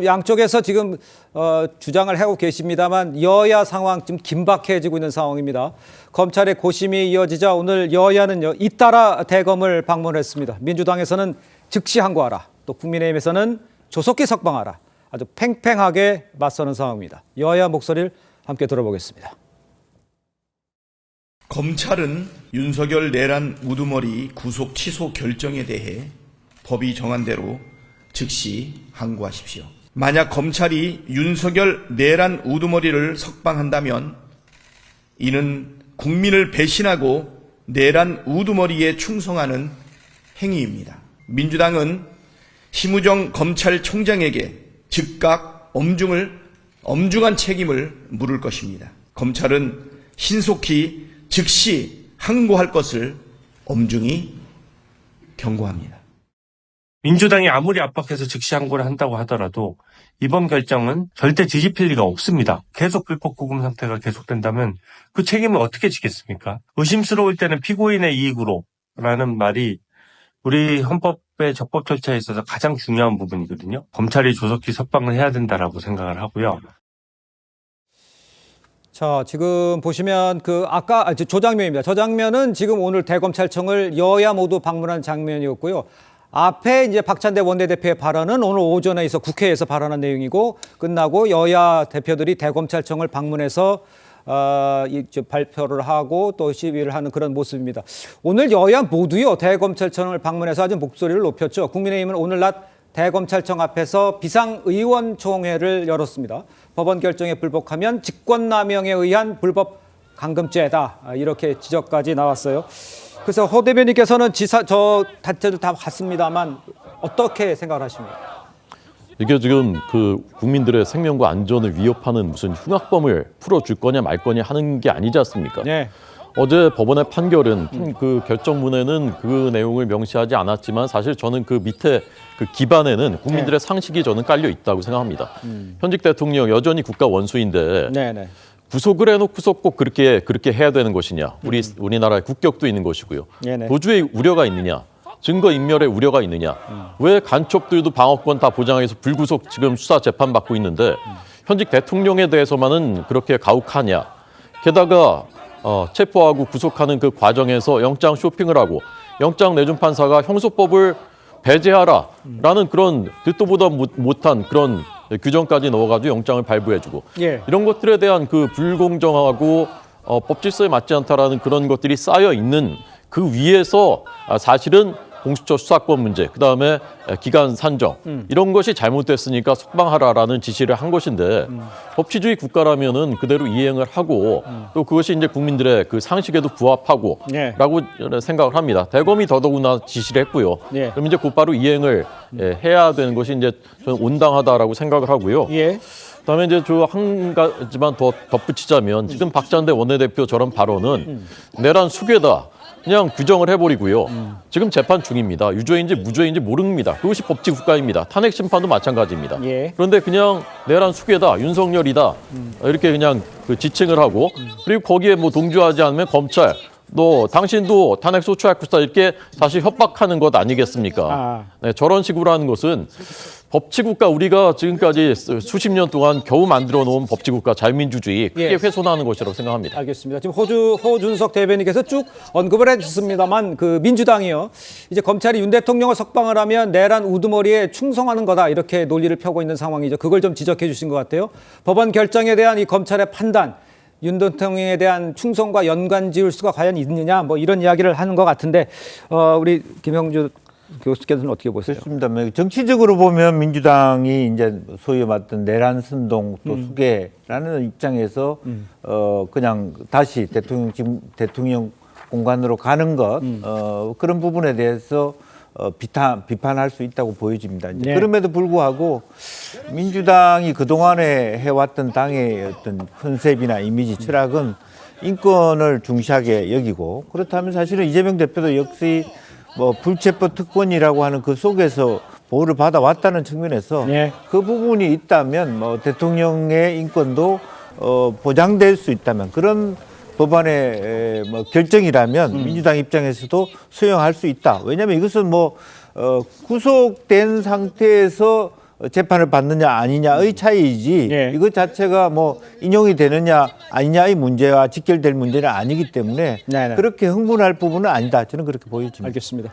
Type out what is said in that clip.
양쪽에서 지금 주장을 하고 계십니다만 여야 상황 좀 긴박해지고 있는 상황입니다. 검찰의 고심이 이어지자 오늘 여야는요 잇따라 대검을 방문했습니다. 민주당에서는 즉시 항고하라, 또 국민의힘에서는 조속히 석방하라, 아주 팽팽하게 맞서는 상황입니다. 여야 목소리를 함께 들어보겠습니다. 검찰은 윤석열 내란 우두머리 구속 취소 결정에 대해 법이 정한 대로 즉시 항고하십시오. 만약 검찰이 윤석열 내란 우두머리를 석방한다면 이는 국민을 배신하고 내란 우두머리에 충성하는 행위입니다. 민주당은 심우정 검찰총장에게 즉각 엄중한 책임을 물을 것입니다. 검찰은 신속히 즉시 항고할 것을 엄중히 경고합니다. 민주당이 아무리 압박해서 즉시 항고를 한다고 하더라도 이번 결정은 절대 뒤집힐 리가 없습니다. 계속 불법 구금 상태가 계속된다면 그 책임을 어떻게 지겠습니까? 의심스러울 때는 피고인의 이익으로 라는 말이 우리 헌법의 적법 절차에 있어서 가장 중요한 부분이거든요. 검찰이 조속히 석방을 해야 된다라고 생각을 하고요. 자, 지금 보시면 아까 저 장면입니다. 저 장면은 지금 오늘 대검찰청을 여야 모두 방문한 장면이었고요. 앞에 이제 박찬대 원내대표의 발언은 오늘 오전에 있어 국회에서 발언한 내용이고, 끝나고 여야 대표들이 대검찰청을 방문해서 발표를 하고 또 시위를 하는 그런 모습입니다. 오늘 여야 모두요 대검찰청을 방문해서 아주 목소리를 높였죠. 국민의힘은 오늘 낮 대검찰청 앞에서 비상의원총회를 열었습니다. 법원 결정에 불복하면 직권남용에 의한 불법 감금죄다, 이렇게 지적까지 나왔어요. 그래서 허 대변인께서는 저 단체들 다 봤습니다만 어떻게 생각을 하십니까? 이게 지금 국민들의 생명과 안전을 위협하는 무슨 흉악범을 풀어줄 거냐 말 거냐 하는 게 아니지 않습니까? 네. 어제 법원의 판결은 그 결정문에는 그 내용을 명시하지 않았지만 사실 저는 그 밑에 그 기반에는 국민들의 상식이 저는 깔려 있다고 생각합니다. 현직 대통령 여전히 국가 원수인데 네네. 구속을 해놓고서 꼭 그렇게 해야 되는 것이냐? 우리나라의 국격도 있는 것이고요. 네네. 도주의 우려가 있느냐? 증거인멸의 우려가 있느냐? 왜 간첩들도 방어권 다 보장해서 불구속 지금 수사 재판 받고 있는데 현직 대통령에 대해서만은 그렇게 가혹하냐? 게다가 체포하고 구속하는 그 과정에서 영장 쇼핑을 하고 영장 내준 판사가 형소법을 배제하라라는 그런 듣도 보다 못한 그런 규정까지 넣어가지고 영장을 발부해주고 이런 것들에 대한 그 불공정하고 법 질서에 맞지 않다라는 그런 것들이 쌓여 있는 그 위에서 사실은 공수처 수사권 문제, 그다음에 기간 산정 이런 것이 잘못됐으니까 석방하라라는 지시를 한 것인데 법치주의 국가라면은 그대로 이행을 하고 또 그것이 이제 국민들의 그 상식에도 부합하고라고 생각을 합니다. 대검이 더더구나 지시를 했고요. 그럼 이제 곧바로 이행을 해야 되는 것이 이제 저는 온당하다라고 생각을 하고요. 그다음에 이제 한 가지만 더 덧붙이자면 지금 박찬대 원내대표 저런 발언은 내란 수괴다. 그냥 규정을 해버리고요. 지금 재판 중입니다. 유죄인지 무죄인지 모릅니다. 그것이 법치국가입니다. 탄핵 심판도 마찬가지입니다. 그런데 그냥 내란 수괴다, 윤석열이다 이렇게 그냥 지칭을 하고 그리고 거기에 뭐 동조하지 않으면 검찰 너 당신도 탄핵 소추할 것이다 이렇게 다시 협박하는 것 아니겠습니까? 네, 저런 식으로 하는 것은 법치국가 우리가 지금까지 수십 년 동안 겨우 만들어 놓은 법치국가 자유민주주의 크게 훼손하는 것이라고 생각합니다. 알겠습니다. 지금 호준석 대변인께서 쭉 언급을 해주셨습니다만 민주당이요 이제 검찰이 윤 대통령을 석방을 하면 내란 우두머리에 충성하는 거다 이렇게 논리를 펴고 있는 상황이죠. 그걸 좀 지적해 주신 것 같아요. 법원 결정에 대한 이 검찰의 판단, 윤 대통령에 대한 충성과 연관 지을 수가 과연 있느냐 뭐 이런 이야기를 하는 것 같은데 우리 김형주 교수께서는 어떻게 보세요? 그렇습니다. 정치적으로 보면 민주당이 이제 소위 말했던 내란 선동 또 수괴라는 입장에서 그냥 다시 대통령 공간으로 가는 것 그런 부분에 대해서 비판할 수 있다고 보여집니다. 그럼에도 불구하고 민주당이 그동안에 해왔던 당의 어떤 컨셉이나 이미지 철학은 인권을 중시하게 여기고, 그렇다면 사실은 이재명 대표도 역시 불체포 특권이라고 하는 그 속에서 보호를 받아왔다는 측면에서 그 부분이 있다면 대통령의 인권도 보장될 수 있다면 그런 법안의 결정이라면 민주당 입장에서도 수용할 수 있다. 왜냐하면 이것은 구속된 상태에서 재판을 받느냐 아니냐의 차이이지 예. 이것 자체가 뭐 인용이 되느냐 아니냐의 문제와 직결될 문제는 아니기 때문에 네네. 그렇게 흥분할 부분은 아니다. 저는 그렇게 보여집니다. 알겠습니다.